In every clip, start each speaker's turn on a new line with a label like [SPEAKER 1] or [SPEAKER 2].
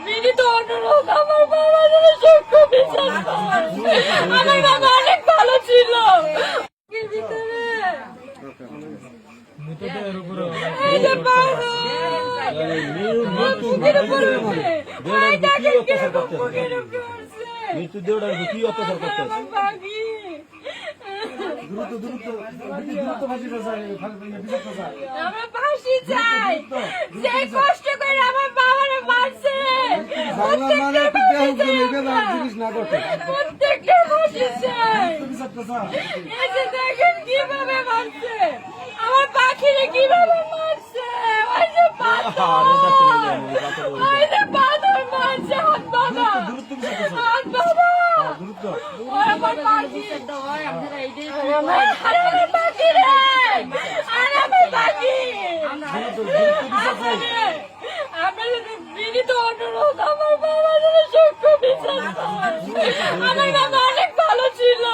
[SPEAKER 1] বিনীত অনুরোধ, আমার বাবা যেন সূক্ষ্ম বিচার পায়। আমার বাবা অনেক ভালো ছিল। এর ভিতরে এই যে বাবা, বুকের উপরে উঠে, ওই দেখেন কিরকম বুকের উপরে উঠছে। আমার বাগি। আমরা ফাঁসি চাই। যে কষ্ট করে আমার বাবারে মারছে, প্রত্যেকটা ফাঁসি চাই। এই যে দেখেন কিভাবে মারছে, আমার পাখিরে কিভাবে মারছে। ওই যে পাথর, ওই যে পাথর মারছে হাত বাবা, হাত বাবা। ওই আমার পাখি, আর আমার পাখি রে, আর আমার পাখি। আপনাদের বিনীত অনুরোধ, আমার বাবা যেন সূক্ষ্ম বিচার পায়। আমার বাবা অনেক ভালো ছিল।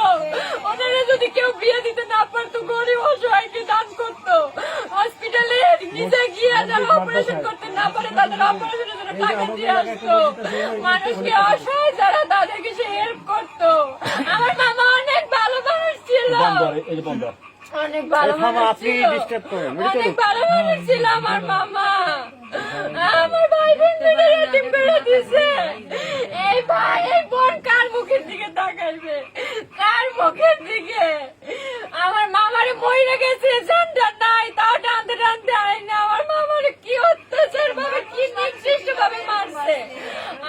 [SPEAKER 1] ওনারা যদি কেউ বিয়ে দিতে না পারতো, গরিব অসহায়কে দান করতো। হসপিটালে নিজে গিয়ে যারা অপারেশন করতে না পারে তাদের অপারেশনের জন্য টাকা দিয়ে আসতো। মানুষকে অসহায় যারা তাদেরকে সে হেল্প করতো। আমার মামা অনেক ভালো মানুষ ছিল, অনেক ভালো মানুষ ছিল, অনেক ভালো মানুষ ছিল আমার মামা। আমার ভাই বোনদের এতিম করে দিছে। এই ভাই এই বোন কার মুখের দিকে তাকাইবে, কার মুখের দিকে? আমার মামারে মরে গেছে, জানটা নাই, তাও টানতে টানতে আইনা আমার মামারে কি অত্যাচার ভাবে, কি নির্দিষ্ট ভাবে মারছে।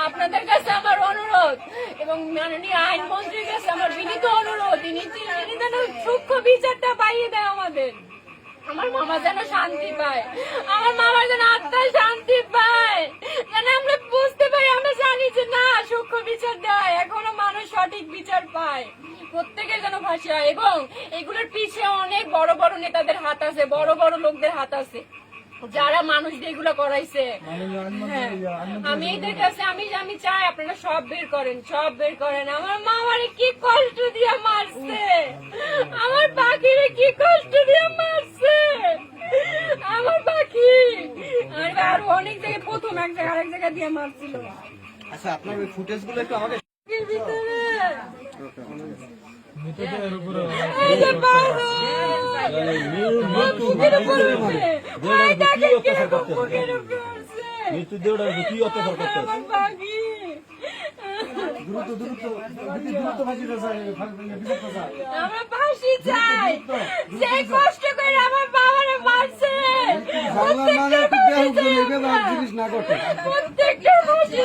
[SPEAKER 1] আপনাদের কাছে আমার অনুরোধ এবং মাননীয় আইনমন্ত্রীর কাছে আমার বিনীত অনুরোধ, তিনি যেন সূক্ষ্ম বিচারটা পাইয়ে দেয় আমাদের। আমার মামা যেন শান্তি পায়, আমার মামার যেন আত্মায় শান্তি পায়, যেন আমরা বুঝতে পারি, আমরা জানি যে না সূক্ষ্ম বিচার দেয়, এখনো মানুষ সঠিক বিচার পায়। প্রত্যেকের যেন ফাঁসি হয় এবং এগুলোর পিছিয়ে অনেক বড় বড় নেতাদের হাত আছে, বড় বড় লোকদের হাত আছে যারা মানুষদের এগুলো করাইছে। হ্যাঁ, আমি এদের কাছে আমি চাই আপনারা সব বের করেন, সব বের করেন। আমার মামারে কি কষ্ট দিয়ে মারছে, আমার পাখিরে কি কষ্ট দিয়ে মারছে, আমার পাখি। আর অনেক জায়গায়, প্রথম এক জায়গায় আরেক জায়গায় দিয়ে মারছিল।
[SPEAKER 2] আচ্ছা, আপনার ওই ফুটেজ গুলো একটু আমাকে
[SPEAKER 1] এর ভিতরে এই যে বাবা, বুকের উপরে উঠে, ওই দেখেন কিরকম বুকের উপরে উঠছে। আমার বাগি। আমরা ফাঁসি চাই। যে কষ্ট করে আমার বাবারে মারছে, প্রত্যেকটা ফাঁসি